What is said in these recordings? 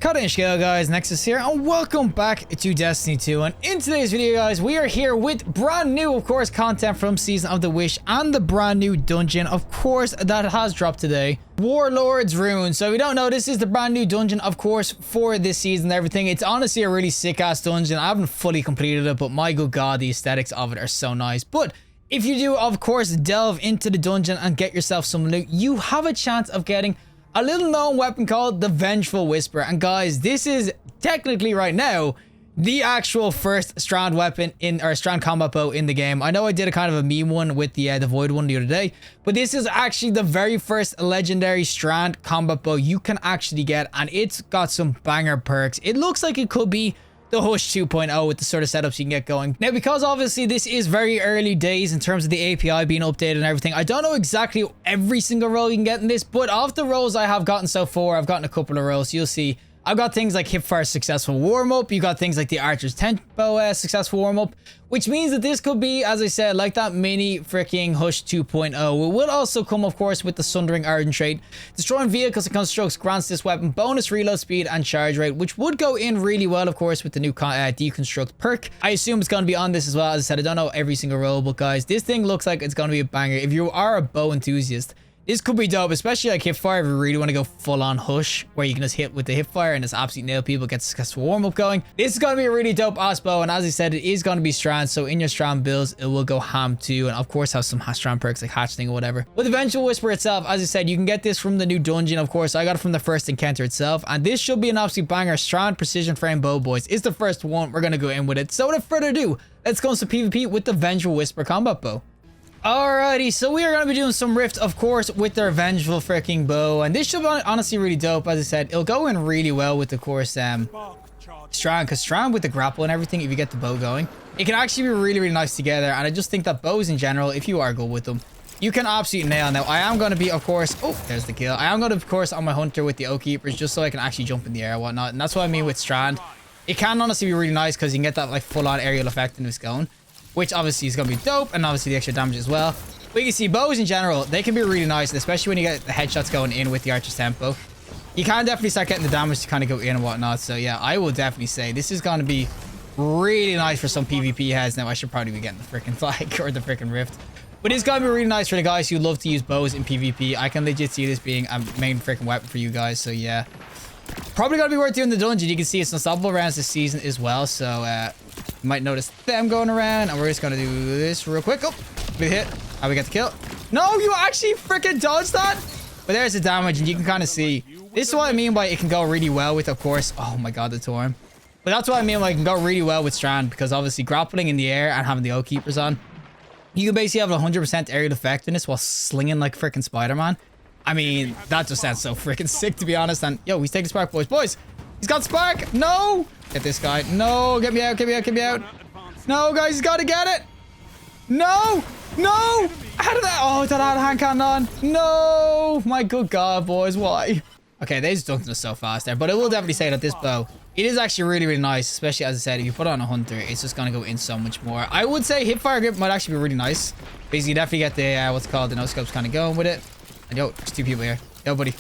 Hello guys, Nexas here, and welcome back to Destiny 2. And in today's video, guys, we are here with brand new, of course, content from Season of the Wish and the brand new dungeon, of course, that has dropped today. Warlords Rune. So if you don't know, this is the brand new dungeon, of course, for this season and everything. It's honestly a really sick-ass dungeon. I haven't fully completed it, but my good god, the aesthetics of it are so nice. But if you do, of course, delve into the dungeon and get yourself some loot, you have a chance of getting a little known weapon called the Vengeful Whisper. And guys, this is technically right now the actual first Strand weapon in, or Strand combat bow in the game. I know I did a kind of a meme one with the Void one the other day, but this is actually the very first legendary Strand combat bow you can actually get, and it's got some banger perks. It looks like it could be the Hush 2.0 with the sort of setups you can get going. Now, because obviously this is very early days in terms of the API being updated and everything, I don't know exactly every single role you can get in this, but of the roles I have gotten so far, I've gotten a couple of roles. You'll see I've got things like Hipfire's successful warm-up. You got things like the Archer's Tempo successful warm-up, which means that this could be, as I said, like that mini freaking Hush 2.0. It will also come, of course, with the Sundering Ardent trait. Destroying vehicles and constructs grants this weapon bonus reload speed and charge rate, which would go in really well, of course, with the new deconstruct perk. I assume it's going to be on this as well. As I said, I don't know every single role, but guys, this thing looks like it's going to be a banger. If you are a bow enthusiast, this could be dope, especially like Hipfire if you really want to go full on Hush, where you can just hit with the Hipfire and just absolutely nail people, get successful warm up going. This is going to be a really dope ass bow, and as I said, it is going to be Strand, so in your Strand builds, it will go ham too, and of course have some Strand perks like Hatchling or whatever. With the Vengeful Whisper itself, as I said, you can get this from the new dungeon, of course. I got it from the first encounter itself, and this should be an absolute banger. Strand Precision Frame Bow, boys, is the first one. We're going to go in with it. So without further ado, let's go into PvP with the Vengeful Whisper combat bow. Alrighty, so we are going to be doing some Rift, of course, with their Vengeful freaking bow, and this should be honestly really dope. As I said, it'll go in really well with, of course, Strand, because Strand with the grapple and everything, if you get the bow going, it can actually be really, really nice together. And I just think that bows in general, if you are good with them, you can absolutely nail. Now, I am going to be, of course, oh, there's the kill. I am going to, of course, on my Hunter with the Oak Keepers, just so I can actually jump in the air and whatnot. And that's what I mean with Strand. It can honestly be really nice because you can get that like full-on aerial effect in this going, which obviously is going to be dope, and obviously the extra damage as well. But you can see bows in general, they can be really nice, especially when you get the headshots going in with the Archer's Tempo. You can definitely start getting the damage to kind of go in and whatnot. So yeah, I will definitely say this is going to be really nice for some PvP heads. Now, I should probably be getting the freaking flag or the freaking Rift. But it's going to be really nice for the guys who love to use bows in PvP. I can legit see this being a main freaking weapon for you guys. So yeah, probably going to be worth doing the dungeon. You can see it's unstoppable rounds this season as well. So you might notice them going around, and we're just going to do this real quick. Oh, big hit. How we get the kill? No, you actually freaking dodged that. But there's the damage, and you can kind of see. This is what I mean by it can go really well with, of course. Oh my god, the Torm. But that's what I mean by it can go really well with Strand, because obviously grappling in the air and having the Oak Keepers on, you can basically have a 100% aerial effectiveness while slinging like freaking Spider-Man. I mean, that just sounds so freaking sick, to be honest. And yo, he's taking Spark, boys. Boys, he's got Spark. No, get this guy. No, get me out, get me out, get me out. No, guys, he's got to get it. No, no. How did that? Oh, that had a hand cannon on. No, my good god, boys, why? Okay, they just dunked us so fast there, but I will definitely say that this bow, it is actually really, really nice, especially as I said, if you put it on a Hunter, it's just going to go in so much more. I would say Hipfire grip might actually be really nice, because you definitely get the, what's it called, the no-scopes kind of going with it. And yo, there's two people here. Yo, buddy.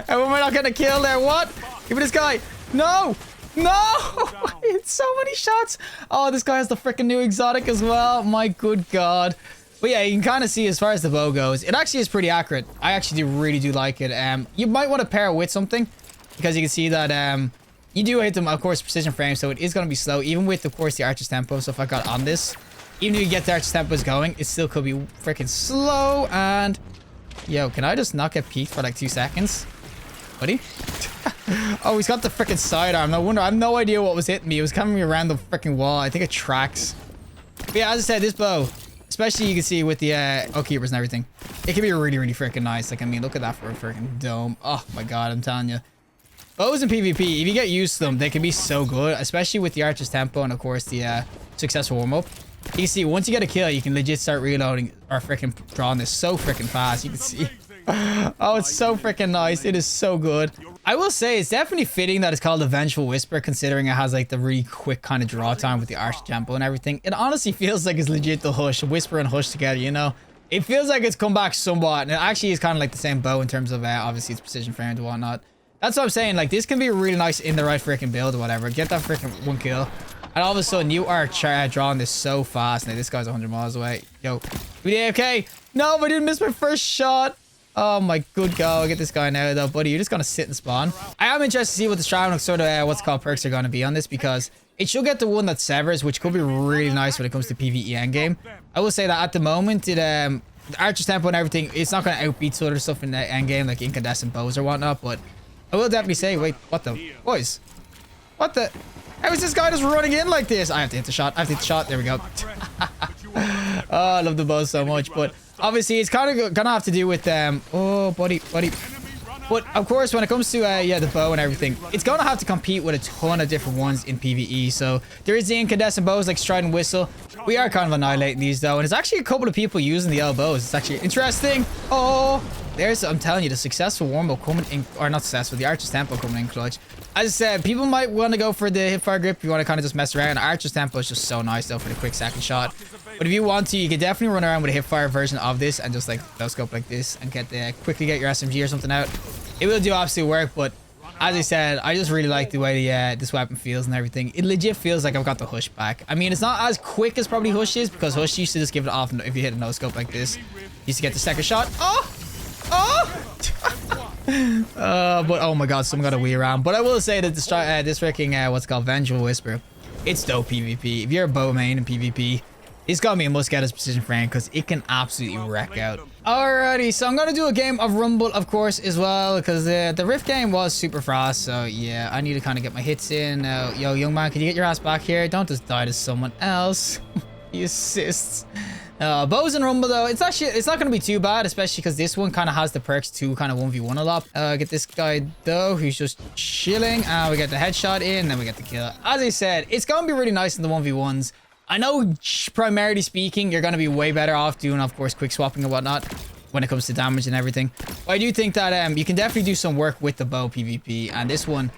How am I not getting a kill there? What? Give me this guy. No! No! It's so many shots. Oh, this guy has the freaking new exotic as well. My good god. But yeah, you can kind of see as far as the bow goes, it actually is pretty accurate. I actually really do like it. You might want to pair it with something, because you can see that you do hit them, of course, precision frame, so it is going to be slow, even with, of course, the Archer's Tempo. So if I got on this, even if you get the Archer's Tempos going, it still could be freaking slow. And yo, can I just not get peeked for like 2 seconds? Buddy? Oh, he's got the freaking sidearm. No wonder. I have no idea what was hitting me. It was coming around the freaking wall. I think it tracks. But yeah, as I said, this bow, especially you can see with the Oak Keepers and everything, it can be really, really freaking nice. Like, I mean, look at that for a freaking dome. Oh my god, I'm telling you. Bows in PvP, if you get used to them, they can be so good, especially with the Archer's Tempo and, of course, the successful warm-up. You can see, once you get a kill, you can legit start reloading or freaking drawing this so freaking fast. You can see. Oh, it's so freaking nice. It is so good. I will say it's definitely fitting that it's called the Vengeful Whisper, considering it has like the really quick kind of draw time with the Arch Tempo and everything. It honestly feels like it's legit the Hush, Whisper and Hush together, you know? It feels like it's come back somewhat, and it actually is kind of like the same bow in terms of obviously it's precision framed and whatnot. That's what I'm saying. Like, this can be really nice in the right freaking build or whatever. Get that freaking 1 kill. And all of a sudden, you are drawing this so fast. Now, this guy's 100 miles away. Yo, we AFK. No, I didn't miss my first shot. Oh, my good go. Get this guy now, though, buddy. You're just going to sit and spawn. I am interested to see what the Strand sort of, what's called perks are going to be on this, because it should get the one that severs, which could be really nice when it comes to PvE endgame. I will say that at the moment, the Archer's Tempo and everything, it's not going to outbeat sort of stuff in the endgame, like incandescent bows or whatnot, but I will definitely say, wait, what the? Boys, what the? How is this guy just running in like this? I have to hit the shot. I have to hit the shot. There we go. Oh, I love the bow so much, but obviously it's kind of gonna have to do with oh, buddy. But of course, when it comes to yeah, the bow and everything, it's gonna have to compete with a ton of different ones in PvE. So there is the incandescent bows like Strand and Whistle. We are kind of annihilating these though, and there's actually a couple of people using the L bows. It's actually interesting. Oh, there's, I'm telling you, the successful warm-up coming in, or not successful, the Archer's Tempo coming in clutch. As I said, people might want to go for the hipfire grip if you want to kind of just mess around. Archer's Tempo is just so nice though for the quick second shot. But if you want to, you can definitely run around with a hipfire version of this and just like no scope like this and quickly get your SMG or something out. It will do absolute work, but as I said, I just really like the way this weapon feels and everything. It legit feels like I've got the Hush back. I mean, it's not as quick as probably Hush is, because Hush used to just give it off if you hit a no scope like this. Used to get the second shot. Oh! But oh my god, someone got a wee around. But I will say that this freaking what's called Vengeful Whisper, it's dope PvP. If you're a bow main in PvP, it's got me a must get as precision frame, because it can absolutely wreck out. Alrighty, so I'm gonna do a game of Rumble, of course, as well, because the Rift game was super fast. So yeah, I need to kind of get my hits in. Yo, young man, can you get your ass back here? Don't just die to someone else. He assists. Bows and Rumble though, it's not going to be too bad, especially because this one kind of has the perks to kind of 1v1 a lot. Get this guy though, who's just chilling, and we get the headshot in, then we get the kill. As I said, it's going to be really nice in the 1v1s. I know, primarily speaking, you're going to be way better off doing, of course, quick swapping and whatnot when it comes to damage and everything. But I do think that you can definitely do some work with the bow PvP, and this one,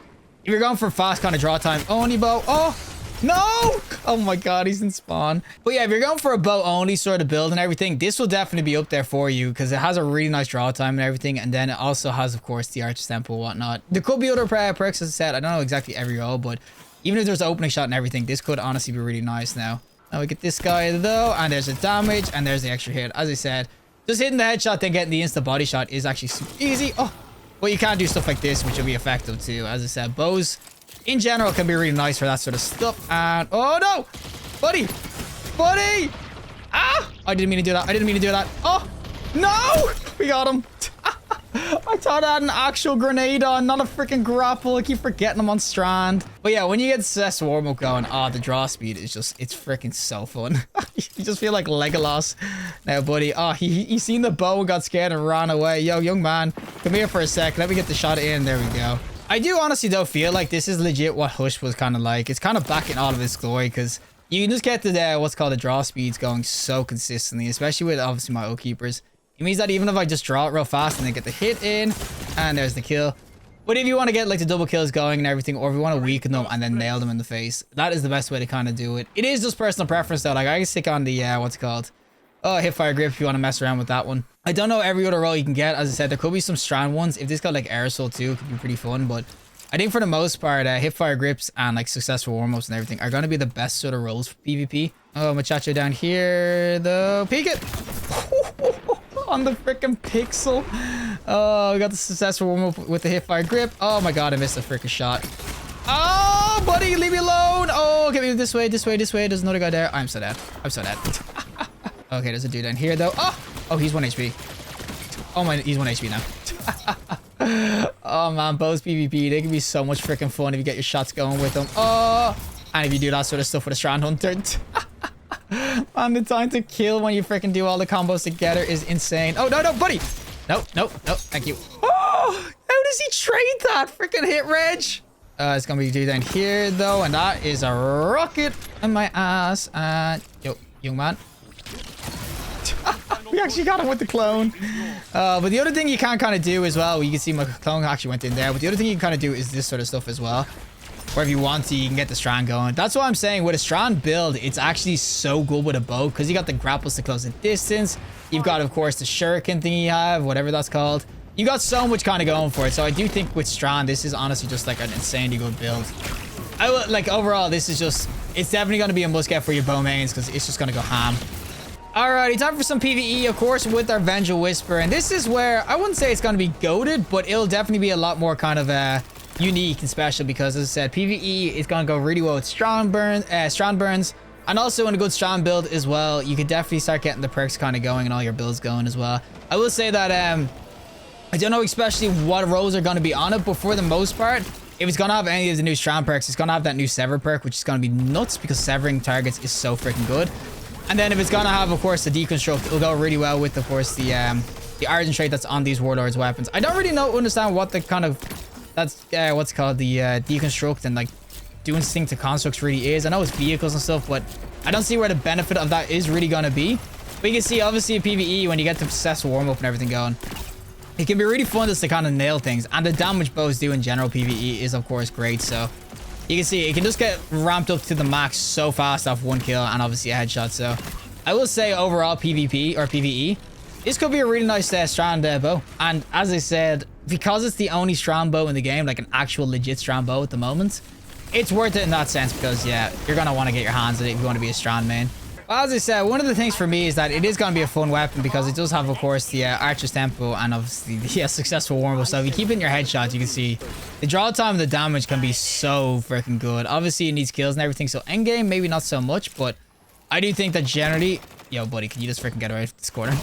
if you're going for fast kind of draw time only bow, oh no! Oh my god, he's in spawn. But yeah, if you're going for a bow only sort of build and everything, this will definitely be up there for you, because it has a really nice draw time and everything, and then it also has, of course, the Archer's Tempo and whatnot. There could be other perks, as I said. I don't know exactly every role, but even if there's an opening shot and everything, this could honestly be really nice now. Now we get this guy though, and there's the damage, and there's the extra hit. As I said, just hitting the headshot, then getting the instant body shot is actually super easy. Oh, but you can do stuff like this, which will be effective too. As I said, bows in general can be really nice for that sort of stuff. And oh no, buddy, ah, I didn't mean to do that. Oh no, we got him. I thought I had an actual grenade on, not a freaking grapple. I keep forgetting I'm on Strand. But yeah, when you get Cess warm-up going, the draw speed is just, it's freaking so fun. You just feel like Legolas now, buddy. He seen the bow and got scared and ran away. Yo, young man, come here for a sec. Let me get the shot in. There we go. I do honestly though feel like this is legit what Hush was kind of like. It's kind of back in all of its glory, because you can just get the what's called the draw speeds going so consistently, especially with obviously my O-keepers. It means that even if I just draw it real fast and then get the hit in, and there's the kill. But if you want to get like the double kills going and everything, or if you want to weaken them and then nail them in the face, that is the best way to kind of do it. It is just personal preference though. Like I can stick on the what's it called? Oh, hipfire grip if you want to mess around with that one. I don't know every other role you can get. As I said, there could be some Strand ones. If this got like aerosol too, it could be pretty fun. But I think for the most part, hipfire grips and like successful warm-ups and everything are going to be the best sort of roles for PvP. Oh, muchacho down here though. Peek it! On the freaking pixel. Oh, we got the successful warm-up with the hipfire grip. Oh my god, I missed a freaking shot. Oh, buddy, leave me alone. Oh, get me this way. There's another guy there. I'm so dead. Okay, there's a dude down here though. Oh, he's 1 HP. Oh my, he's 1 HP now. Oh man, bows PvP, they can be so much freaking fun if you get your shots going with them. Oh, and if you do that sort of stuff with a Strand Hunter. Man, the time to kill when you freaking do all the combos together is insane. Oh, no, buddy. No, thank you. Oh, how does he trade that? Freaking hit reg. It's gonna be dude down here though, and that is a rocket in my ass. And yo, young man. We actually got him with the clone. But the other thing you can kind of do as well, you can see my clone actually went in there, but the other thing you can kind of do is this sort of stuff as well. Or if you want to, you can get the Strand going. That's what I'm saying. With a Strand build, it's actually so good with a bow, because you got the grapples to close the distance. You've got, of course, the shuriken thing you have, whatever that's called. You got so much kind of going for it. So I do think with Strand, this is honestly just like an insanely good build. I would like overall, this is just, it's definitely going to be a must get for your bow mains because it's just going to go ham. Alrighty, time for some PvE, of course, with our Vengeful Whisper. And this is where I wouldn't say it's going to be goated, but it'll definitely be a lot more kind of unique and special because, as I said, PvE is going to go really well with strand burns. And also in a good Strand build as well, you could definitely start getting the perks kind of going and all your builds going as well. I will say that I don't know especially what roles are going to be on it, but for the most part, if it's going to have any of the new Strand perks, it's going to have that new Sever perk, which is going to be nuts because severing targets is so freaking good. And then if it's going to have, of course, the Deconstruct, it'll go really well with, of course, the Argent trait that's on these Warlords weapons. I don't really understand what the kind of, that's what's called the Deconstruct and like doing things to constructs really is. I know it's vehicles and stuff, but I don't see where the benefit of that is really going to be. But you can see, obviously, in PvE, when you get the successful warm-up and everything going, it can be really fun just to kind of nail things. And the damage bows do in general PvE is, of course, great. So you can see it can just get ramped up to the max so fast off one kill and obviously a headshot. So I will say overall PvP or PvE, this could be a really nice Strand bow. And as I said, because it's the only Strand bow in the game, like an actual legit Strand bow at the moment, it's worth it in that sense because, yeah, you're going to want to get your hands on it if you want to be a Strand main. Well, as I said, one of the things for me is that it is going to be a fun weapon because it does have, of course, the Archer's Tempo and obviously the successful warm-up. So if you keep it in your headshots, you can see the draw time and the damage can be so freaking good. Obviously, it needs kills and everything. So endgame, maybe not so much, but I do think that generally... Yo, buddy, can you just freaking get away from this corner?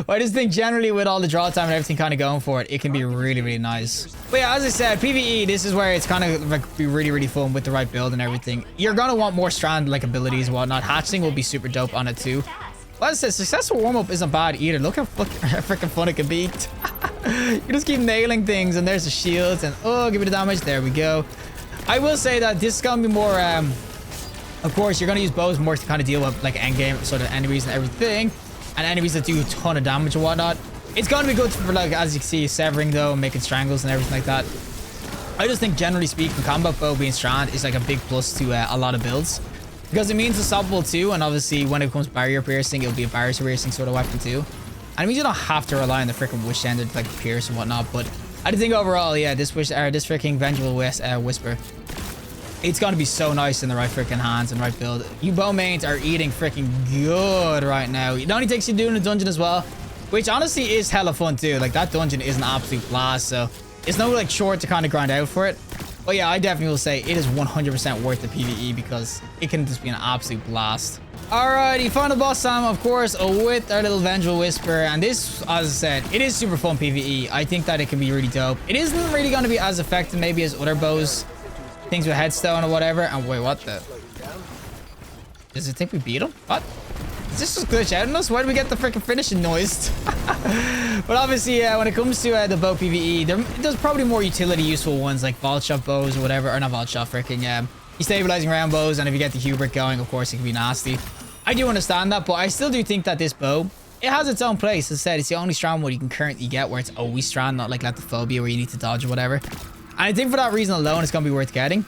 Well, I just think generally with all the draw time and everything kind of going for it, it can be really, really nice. But yeah, as I said, PvE, this is where it's kind of like be really, really fun with the right build and everything. You're going to want more Strand like abilities and whatnot. Hatching will be super dope on it too. Well, as I said, successful warm-up isn't bad either. Look how freaking fun it can be. You just keep nailing things and there's the shields and oh, give me the damage. There we go. I will say that this is going to be more... Of course, you're going to use bows more to kind of deal with like endgame sort of enemies and everything. And enemies that do a ton of damage and whatnot. It's going to be good for like, as you can see, severing though, making strangles and everything like that. I just think generally speaking, combat bow being Strand is like a big plus to a lot of builds. Because it means unstoppable too. And obviously when it comes barrier piercing, it'll be a barrier piercing sort of weapon too. And it means you don't have to rely on the freaking Wish Ender to like pierce and whatnot. But I think overall, yeah, this freaking Vengeful Whisper, it's going to be so nice in the right freaking hands and right build. You bow mains are eating freaking good right now. It only takes you doing a dungeon as well, which honestly is hella fun too. Like that dungeon is an absolute blast. So it's no like short to kind of grind out for it. But yeah, I definitely will say it is 100% worth the PvE because it can just be an absolute blast. Alrighty, final boss time, of course, with our little Vengeful Whisper. And this, as I said, it is super fun PvE. I think that it can be really dope. It isn't really going to be as effective maybe as other bows. Things with headstone or whatever. And wait, what the? Does it think we beat him? What? Is this just glitch out on us? Why did we get the freaking finishing noise? But obviously, when it comes to the bow PvE, there's probably more utility useful ones like vault shot bows or whatever. Or not vault shot, freaking destabilizing round bows. And if you get the hubert going, of course, it can be nasty. I do understand that, but I still do think that this bow, it has its own place. As I said, it's the only Strand one you can currently get where it's always Strand, not like Lethophobia where you need to dodge or whatever. And I think for that reason alone, it's going to be worth getting.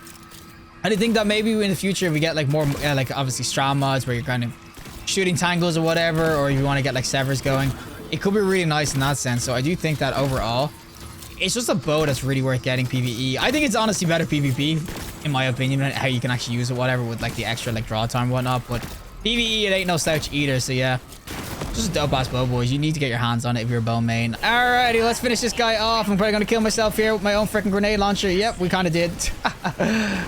And I think that maybe in the future, if we get like more, like obviously Strand mods where you're kind of shooting tangles or whatever, or if you want to get like severs going, it could be really nice in that sense. So I do think that overall, it's just a bow that's really worth getting PvE. I think it's honestly better PvP, in my opinion, how you can actually use it, whatever, with like the extra like draw time and whatnot. But PvE, it ain't no slouch either. So yeah. Just a dope ass bow, boys. You need to get your hands on it if you're a bow main. Alrighty, let's finish this guy off. I'm probably gonna kill myself here with my own freaking grenade launcher. Yep, we kind of did.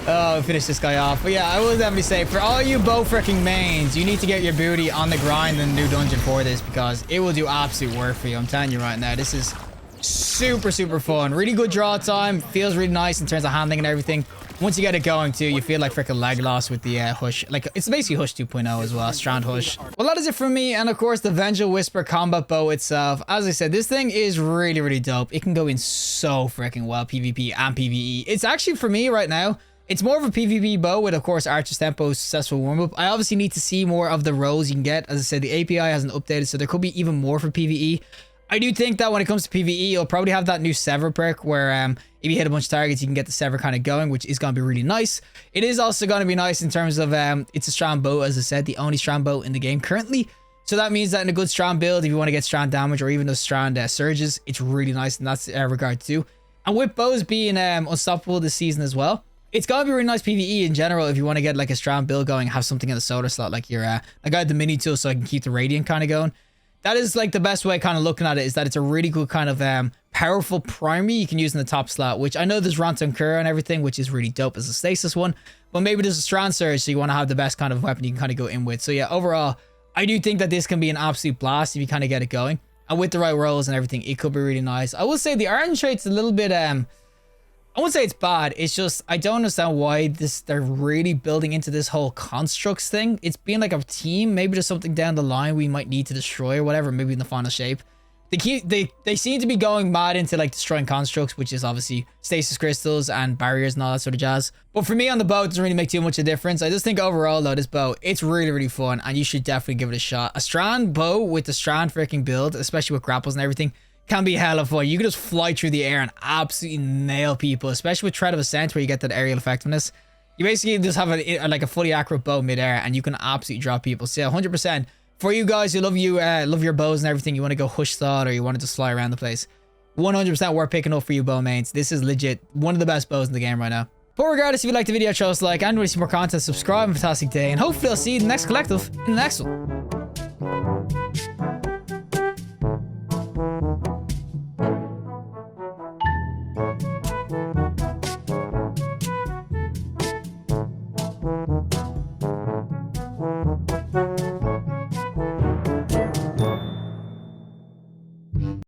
Oh, finish this guy off. But yeah, I will definitely say for all you bow freaking mains, you need to get your booty on the grind in the new dungeon for this because it will do absolute work for you. I'm telling you right now, this is super, super fun. Really good draw time. Feels really nice in terms of handling and everything. Once you get it going too, you feel like freaking Legolas with the Hush. Like, it's basically Hush 2.0 as well, Strand Hush. Well, that is it from me. And of course, the Vengeful Whisper combat bow itself. As I said, this thing is really, really dope. It can go in so freaking well, PvP and PvE. It's actually, for me right now, it's more of a PvP bow with, of course, Archer's Tempo, successful warm-up. I obviously need to see more of the roles you can get. As I said, the API hasn't updated, so there could be even more for PvE. I do think that when it comes to PvE, you'll probably have that new Sever perk where if you hit a bunch of targets, you can get the Sever kind of going, which is going to be really nice. It is also going to be nice in terms of it's a Strand bow, as I said, the only Strand bow in the game currently. So that means that in a good Strand build, if you want to get Strand damage or even those Strand surges, it's really nice in that regard too. And with bows being unstoppable this season as well, it's gotta be really nice PvE in general if you want to get like a Strand build going, have something in the solar slot like your like I got the mini tool so I can keep the radiant kind of going. That is like the best way kind of looking at it, is that it's a really good kind of powerful primary you can use in the top slot, which I know there's Ranton Cura and everything, which is really dope as a stasis one, but maybe there's a Strand surge, so you want to have the best kind of weapon you can kind of go in with. So yeah, overall, I do think that this can be an absolute blast if you kind of get it going. And with the right rolls and everything, it could be really nice. I will say the iron trait's a little bit I wouldn't say it's bad. It's just, I don't understand why they're really building into this whole constructs thing. It's being like a team. Maybe there's something down the line we might need to destroy or whatever, maybe in the final shape. They seem to be going mad into like destroying constructs, which is obviously stasis crystals and barriers and all that sort of jazz. But for me on the bow, it doesn't really make too much of a difference. I just think overall though, this bow, it's really, really fun and you should definitely give it a shot. A Strand bow with the Strand freaking build, especially with grapples and everything, can be hella fun. You can just fly through the air and absolutely nail people, especially with Threat of Ascent where you get that aerial effectiveness. You basically just have like a fully accurate bow midair and you can absolutely drop people. So yeah, 100%. For you guys who love your bows and everything, you want to go hush thought or you want to just fly around the place, 100% worth picking up for you bow mains. This is legit one of the best bows in the game right now. But regardless, if you liked the video, show us a like, and want to see more content, subscribe, and fantastic day, and hopefully I'll see you in the next collective in the next one.